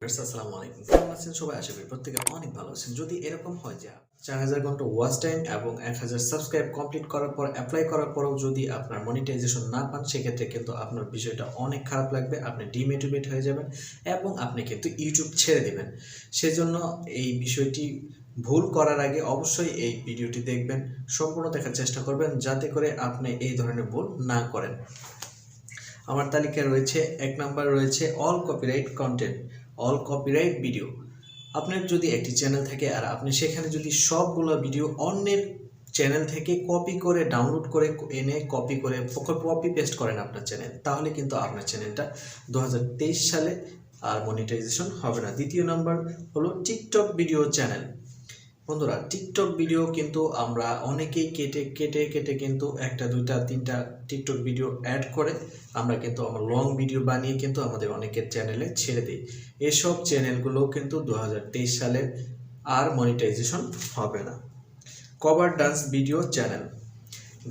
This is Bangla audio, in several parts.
আসসালামু আলাইকুম, কেমন আছেন সবাই? আশা করি প্রত্যেকে অনেক ভালো আছেন। যদি এরকম হয় যে 4000 ঘন্টা ওয়াচ টাইম এবং 1000 সাবস্ক্রাইব কমপ্লিট করার পর অ্যাপ্লাই করার পরেও যদি আপনার মনিটাইজেশন না পান, সেক্ষেত্রে কিন্তু আপনার বিষয়টা অনেক খারাপ লাগবে। আপনি ডিমোটিভেট হয়ে যাবেন এবং আপনি কিন্তু ইউটিউব ছেড়ে দিবেন। সেজন্য এই বিষয়টি ভুল করার আগে অবশ্যই এই ভিডিওটি দেখবেন, সম্পূর্ণ দেখার চেষ্টা করবেন যাতে করে আপনি এই ধরনের ভুল না করেন। আমার তালিকায় রয়েছে 1 নাম্বার রয়েছে all copyright content, all copyright video. আপনার যদি একটি চ্যানেল থাকে আর আপনি সেখানে যদি সবগুলো ভিডিও অন্যের চ্যানেল থেকে কপি করে ডাউনলোড করে এনে কপি পেস্ট করেন আপনার চ্যানেল, তাহলে কিন্তু আপনার চ্যানেলটা 2023 সালে আর মনিটাইজেশন হবে না। দ্বিতীয় নাম্বার হলো টিকটক ভিডিও চ্যানেল। বন্ধুরা, টিকটক ভিডিও কিন্তু আমরা অনেকেই কেটে কেটে কেটে কিন্তু 1টা 2টা 3টা টিকটক ভিডিও অ্যাড করে আমরা কিন্তু আমার লং ভিডিও বানিয়ে কিন্তু আমাদের অনেকের চ্যানেলে ছেড়ে দিই। এসব চ্যানেলগুলো কিন্তু 2023 সালে আর মনিটাইজেশন হবে না। কভার ডান্স ভিডিও চ্যানেল,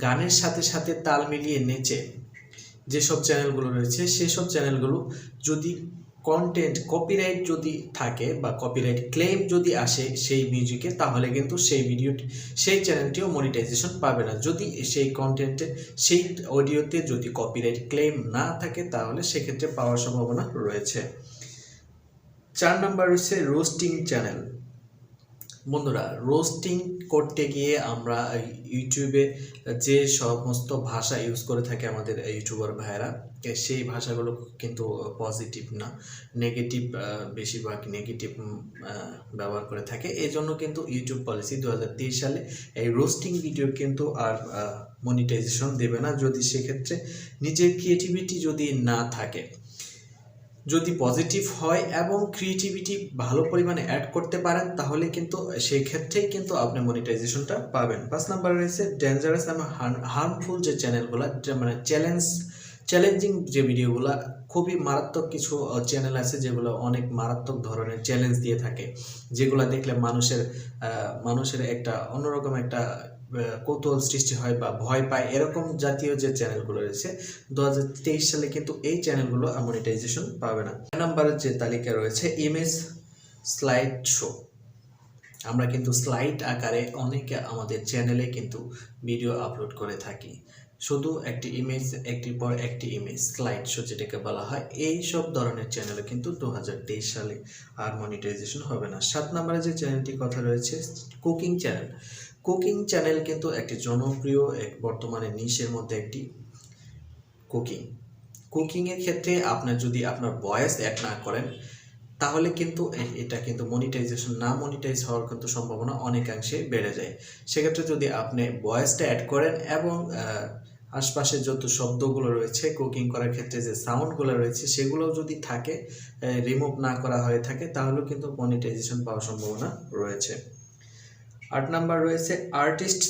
গানের সাথে সাথে তাল মিলিয়ে নেচে যেসব চ্যানেলগুলো রয়েছে সেসব চ্যানেলগুলো যদি কন্টেন্ট কপিরাইট যদি থাকে বা কপিরাইট ক্লেম যদি আসে সেই মিউজিকে, তাহলে কিন্তু সেই চ্যানেলটিও মনিটাইজেশন পাবে না। যদি সেই কন্টেন্টে সেই অডিওতে যদি কপিরাইট ক্লেম না থাকে, তাহলে সেক্ষেত্রে পাওয়ার সম্ভাবনা রয়েছে। 4 নাম্বার রয়েছে রোস্টিং চ্যানেল। বন্ধুরা, রোস্টিং করতে গিয়ে আমরা ইউটিউবে যে সমস্ত ভাষা ইউজ করে থাকে আমাদের ইউটিউবার ভাইয়েরা, সেই ভাষাগুলো কিন্তু পজিটিভ না, নেগেটিভ, বেশিরভাগ নেগেটিভ ব্যবহার করে থাকে। এই জন্য কিন্তু ইউটিউব পলিসি 2023 সালে এই রোস্টিং ভিডিও কিন্তু আর মনিটাইজেশন দেবে না, যদি সেক্ষেত্রে নিজের ক্রিয়েটিভিটি যদি না থাকে। যদি পজিটিভ হয় এবং ক্রিয়েটিভিটি ভালো পরিমাণে অ্যাড করতে পারেন, তাহলে কিন্তু সেই ক্ষেত্রেই কিন্তু আপনি মনিটাইজেশনটা পাবেন। 5 নাম্বার রয়েছে ডেঞ্জারাস এবং হার্মফুল যে চ্যানেলগুলো, মানে চ্যালেঞ্জিং যে ভিডিওগুলো, খুবই মারাত্মক কিছু চ্যানেল আছে যেগুলো অনেক মারাত্মক ধরনের চ্যালেঞ্জ দিয়ে থাকে, যেগুলো দেখলে মানুষের একটা অন্যরকম একটা কৌতূহল সৃষ্টি হয় বা ভয় পায়। এরকম জাতীয় যে চ্যানেলগুলো রয়েছে 2023 সালে কিন্তু এই চ্যানেলগুলো মনিটাইজেশন পাবে না। 9 নম্বরের যে তালিকা রয়েছে ইমেজ স্লাইড শো। আমরা কিন্তু স্লাইড আকারে অনেকে আমাদের চ্যানেলে কিন্তু ভিডিও আপলোড করে থাকি, শুধু একটি ইমেজ, একটির পর একটি ইমেজ, স্লাইড শো যেটাকে বলা হয়। এই সব ধরনের চ্যানেলে কিন্তু 2023 সালে আর মনিটাইজেশন হবে না। 7 নম্বরে যে চ্যানেলটির কথা রয়েছে কুকিং চ্যানেল। কুকিং চ্যানেল কিন্তু একটি জনপ্রিয় বর্তমানে নিশের মধ্যে একটি কুকিংয়ের ক্ষেত্রে আপনার যদি আপনার ভয়েস অ্যাড না করেন, তাহলে কিন্তু এটা কিন্তু মনিটাইজ হওয়ার কিন্তু সম্ভাবনা অনেকাংশে বেড়ে যায়। সেক্ষেত্রে যদি আপনি ভয়েসটা অ্যাড করেন এবং আশপাশে যত শব্দগুলো রয়েছে কুকিং করার ক্ষেত্রে যে সাউন্ডগুলো রয়েছে সেগুলো যদি থাকে, রিমুভ না করা হয়ে থাকে, তাহলেও কিন্তু মনিটাইজেশন পাওয়ার সম্ভাবনা রয়েছে। 8 নাম্বার রয়েছে আর্টিস্ট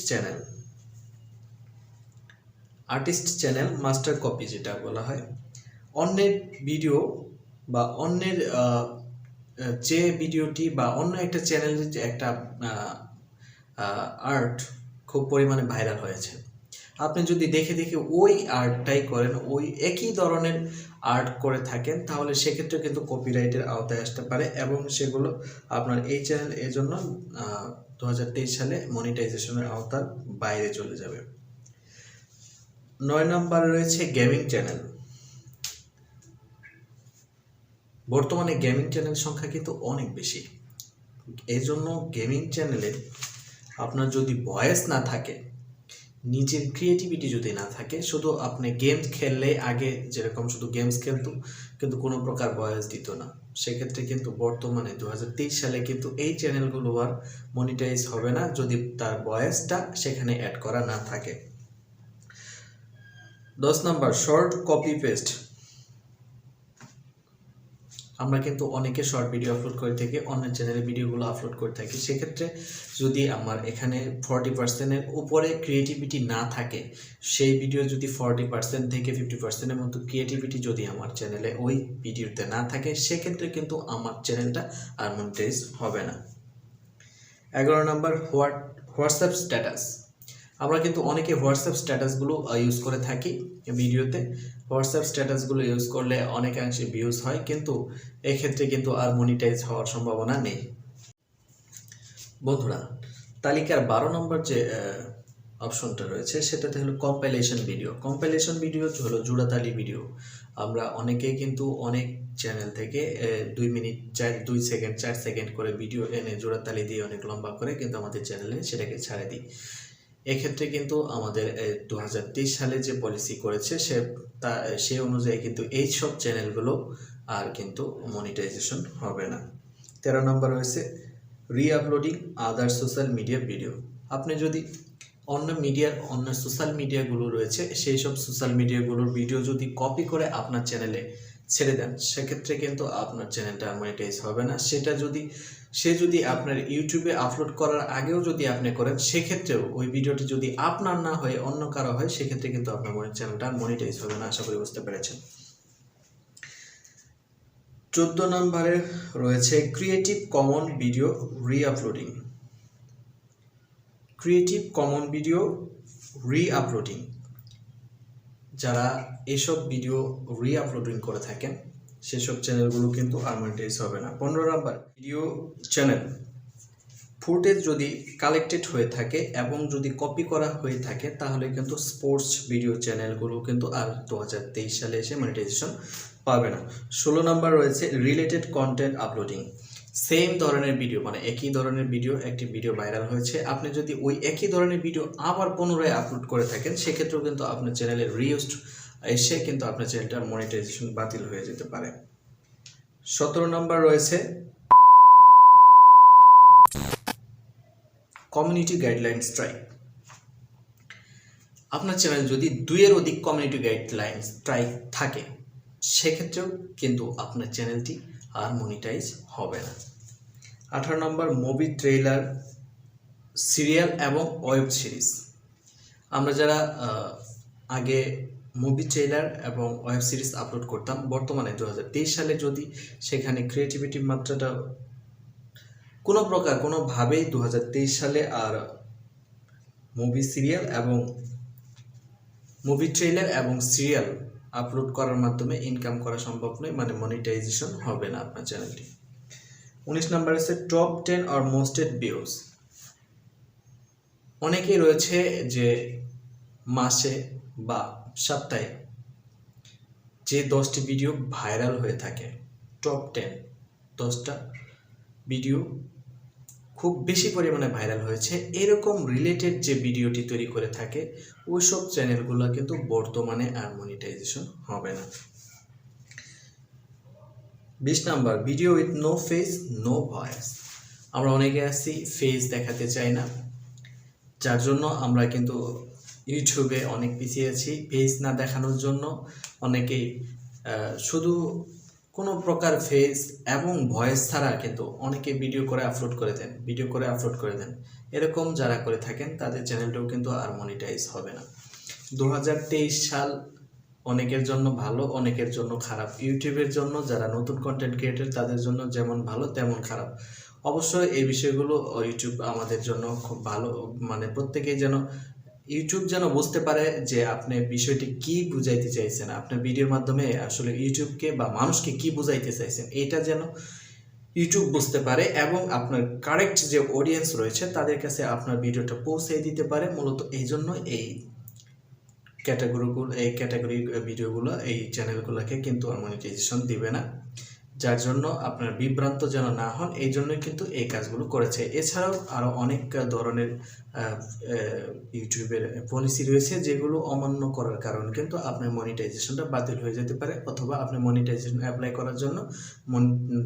চ্যানেল মাস্টার কপি যেটা বলা হয়। অন্যের ভিডিও বা অন্যের যে ভিডিওটি বা অন্য একটা চ্যানেলের যে একটা আর্ট খুব পরিমাণে ভাইরাল হয়েছে, আপনি যদি দেখে দেখে ওই আর্টটাই করেন, ওই একই ধরনের আর্ট করে থাকেন, তাহলে সেক্ষেত্রে কিন্তু কপিরাইটের আওতায় আসতে পারে এবং সেগুলো আপনার এই চ্যানেল এর জন্য 2023 সালে মনিটাইজেশনের আওতার বাইরে চলে যাবে। 9 নম্বরে রয়েছে গেমিং চ্যানেল। বর্তমানে গেমিং চ্যানেল সংখ্যা কিন্তু অনেক বেশি। এই জন্য গেমিং চ্যানেলে আপনার যদি ভয়েস না থাকে, নিজের ক্রিয়েটিভিটি যদি না থাকে, শুধু আপনি গেম খেললে, আগে যেরকম শুধু গেমস খেলতো কিন্তু কোনো প্রকার ভয়েস দিত না, সেক্ষেত্রে কিন্তু বর্তমানে 2023 সালে কিন্তু এই চ্যানেলগুলো আর মনিটাইজ হবে না যদি তার ভয়েসটা সেখানে অ্যাড করা না থাকে। 10 নম্বর শর্ট কপি পেস্ট। আমরা কিন্তু অনেকে শর্ট ভিডিও আপলোড করে থাকি, অন্য চ্যানেলে ভিডিওগুলো আপলোড করে থাকি। সেক্ষেত্রে যদি আমার এখানে 40%-এর উপরে ক্রিয়েটিভিটি না থাকে, সেই ভিডিও যদি 40% থেকে 50%-এর মতো ক্রিয়েটিভিটি যদি আমার চ্যানেলে ওই ভিডিওতে না থাকে, সেক্ষেত্রে কিন্তু আমার চ্যানেলটা আর মনিটাইজ হবে না। 11 নম্বর হোয়াটসঅ্যাপ স্ট্যাটাস। আমরা কিন্তু অনেকে হোয়াটসঅ্যাপ স্ট্যাটাসগুলো ইউজ করে থাকি ভিডিওতে। হোয়াটসঅ্যাপ স্ট্যাটাসগুলো ইউজ করলে অনেকাংশে ভিউজ হয়, কিন্তু এক্ষেত্রে কিন্তু আর মনিটাইজ হওয়ার সম্ভাবনা নেই। বন্ধুরা, তালিকার 12 নম্বর যে অপশনটা রয়েছে সেটাতে হলো কম্পাইলেশন ভিডিও। কম্পাইলেশন ভিডিও হলো জোড়াতালি ভিডিও। আমরা অনেকেই কিন্তু অনেক চ্যানেল থেকে 2 মিনিট 2 সেকেন্ড 4 সেকেন্ড করে ভিডিও এনে জোড়াতালি দিয়ে অনেক লম্বা করে কিন্তু আমাদের চ্যানেলে সেটাকে ছাড়ে দিই। এক্ষেত্রে কিন্তু আমাদের 2023 সালে যে পলিসি করেছে সে অনুযায়ী কিন্তু এই সব চ্যানেলগুলো আর কিন্তু মনিটাইজেশন হবে না। 13 নম্বর রয়েছে রি-আপলোডিং আদার সোশ্যাল মিডিয়া ভিডিও। আপনি যদি অন্য সোশ্যাল মিডিয়াগুলো রয়েছে সেই সব সোশ্যাল মিডিয়াগুলোর ভিডিও যদি কপি করে আপনার চ্যানেলে ছেড়ে দেন, সেক্ষেত্রে কিন্তু আপনার চ্যানেলটা মনিটাইজ হবে না। সে যদি আপনার ইউটিউবে আপলোড করার আগেও যদি আপনি করেন, সেক্ষেত্রেও ওই ভিডিওটি যদি আপনার না হয়ে অন্য কারো হয়, সেক্ষেত্রে কিন্তু আপনার চ্যানেলটা মনিটাইজ হবে না। আশা করি বুঝতে পেরেছেন। 14 নম্বরে রয়েছে creative common video re-uploading. Creative common video re-uploading, যারা এসব ভিডিও রি-আপলোডিং করে থাকেন সেসব চ্যানেলগুলো কিন্তু আর মনিটাইজ হবে না। 15 নম্বর ভিডিও চ্যানেল ফুটেজ যদি কালেক্টেড হয়ে থাকে এবং যদি কপি করা হয়ে থাকে, তাহলে কিন্তু স্পোর্টস ভিডিও চ্যানেলগুলো কিন্তু আর 2023 সালে এসে মনিটাইজেশন পাবে না। 16 নম্বর রয়েছে রিলেটেড কন্টেন্ট আপলোডিং। সেম ধরনের ভিডিও, মানে একই ধরনের ভিডিও, একটি ভিডিও ভাইরাল হয়েছে, আপনি যদি ওই একই ধরনের ভিডিও আবার পুনরায় আপলোড করে থাকেন, সেক্ষেত্রেও কিন্তু আপনার চ্যানেলে রিউজড এসে কিন্তু আপনার চ্যানেলটার মনিটাইজেশন বাতিল হয়ে যেতে পারে। 17 নম্বর রয়েছে কমিউনিটি গাইডলাইন স্ট্রাইক। আপনার চ্যানেল যদি 2-এর অধিক কমিউনিটি গাইডলাইন স্ট্রাইক থাকে, সেক্ষেত্রেও কিন্তু আপনার চ্যানেলটি আর মনিটাইজ হবে না। 18 নম্বর মুভি ট্রেইলার, সিরিয়াল এবং ওয়েব সিরিজ। আমরা যারা আগে মুভি ট্রেইলার এবং ওয়েব সিরিজ আপলোড করতাম, বর্তমানে 2023 সালে যদি সেখানে ক্রিয়েটিভিটির মাত্রাটা কোনোভাবেই 2023 সালে আর মুভি ট্রেইলার এবং সিরিয়াল আপলোড করার মাধ্যমে ইনকাম করা সম্ভব নয়, মানে মনিটাইজেশন হবে না আপনার চ্যানেলটি। 19 নম্বর আছে টপ 10 অর মোস্টেড ভিউজ। অনেকেই রয়েছে যে মাসে বা সপ্তাহে যে 10টি ভিডিও ভাইরাল হয়ে থাকে, টপ 10টা ভিডিও খুব বেশি পরিমাণে ভাইরাল হয়েছে, এরকম রিলেটেড যে ভিডিওটি তৈরি করে থাকে, ওই সব চ্যানেলগুলো কিন্তু বর্তমানে আর মনিটাইজেশন হবে না। 20 number video with no face no voice. আমরা অনেকে আছি ফেস দেখাতে চাই না, যার জন্য আমরা কিন্তু ইউটিউবে অনেক পিছিয়ে আছি। ফেস না দেখানোর জন্য অনেকেই শুধু কোনো প্রকার ফেস এবং ভয়েস ছাড়া কিন্তু অনেকে ভিডিও করে আপলোড করে দেন। এরকম যারা করে থাকেন তাদের চ্যানেলটাও কিন্তু আর মনিটাইজ হবে না। 2023 সাল অনেকের জন্য ভালো, অনেকের জন্য খারাপ। ইউটিউবের জন্য যারা নতুন কন্টেন্ট ক্রিয়েটর তাদের জন্য যেমন ভালো তেমন খারাপ। অবশ্যই এই বিষয়গুলো ইউটিউব আমাদের জন্য খুব ভালো, মানে প্রত্যেকেই যেন ইউটিউব যেন বুঝতে পারে যে আপনি বিষয়টি কি বুঝাইতে চাইছেন, আপনার ভিডিওর মাধ্যমে আসলে ইউটিউবকে বা মানুষকে কি বুঝাইতে চাইছেন, এটা যেন ইউটিউব বুঝতে পারে এবং আপনার কারেক্ট যে অডিয়েন্স রয়েছে তাদের কাছে আপনার ভিডিওটা পৌঁছে দিতে পারে। মূলত এই জন্য এই ক্যাটাগরি ভিডিওগুলো, এই চ্যানেলগুলোকে কিন্তু মনিটাইজেশন দিবে না, যার জন্য আপনার বিভ্রান্ত যেন না হন, এই জন্যই কিন্তু এই কাজগুলো করেছে। এছাড়াও আরও অনেক ধরনের ইউটিউবের পলিসি রয়েছে যেগুলো অমান্য করার কারণে কিন্তু আপনার মনিটাইজেশনটা বাতিল হয়ে যেতে পারে, অথবা আপনি মনিটাইজেশন অ্যাপ্লাই করার জন্য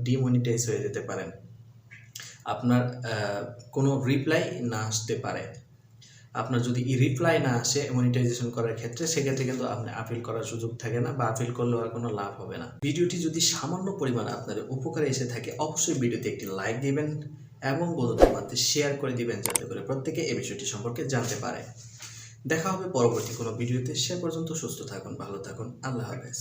ডিমনিটাইজ হয়ে যেতে পারেন। আপনার কোনো রিপ্লাই না আসতে পারে। আপনার যদি রিপ্লাই না আসে মনিটাইজেশন করার ক্ষেত্রে, সেক্ষেত্রে কিন্তু আপনি আপিল করার সুযোগ থাকে না, বা আপিল করলেও আর কোনো লাভ হবে না। ভিডিওটি যদি সামান্য পরিমাণে আপনাদের উপকারে এসে থাকে, অবশ্যই ভিডিওতে একটি লাইক দিবেন এবং বন্ধুদের মধ্যে শেয়ার করে দিবেন, যাতে করে প্রত্যেকে এই বিষয়টি সম্পর্কে জানতে পারে। দেখা হবে পরবর্তী কোনো ভিডিওতে। সে পর্যন্ত সুস্থ থাকুন, ভালো থাকুন, আল্লাহ হাফেজ।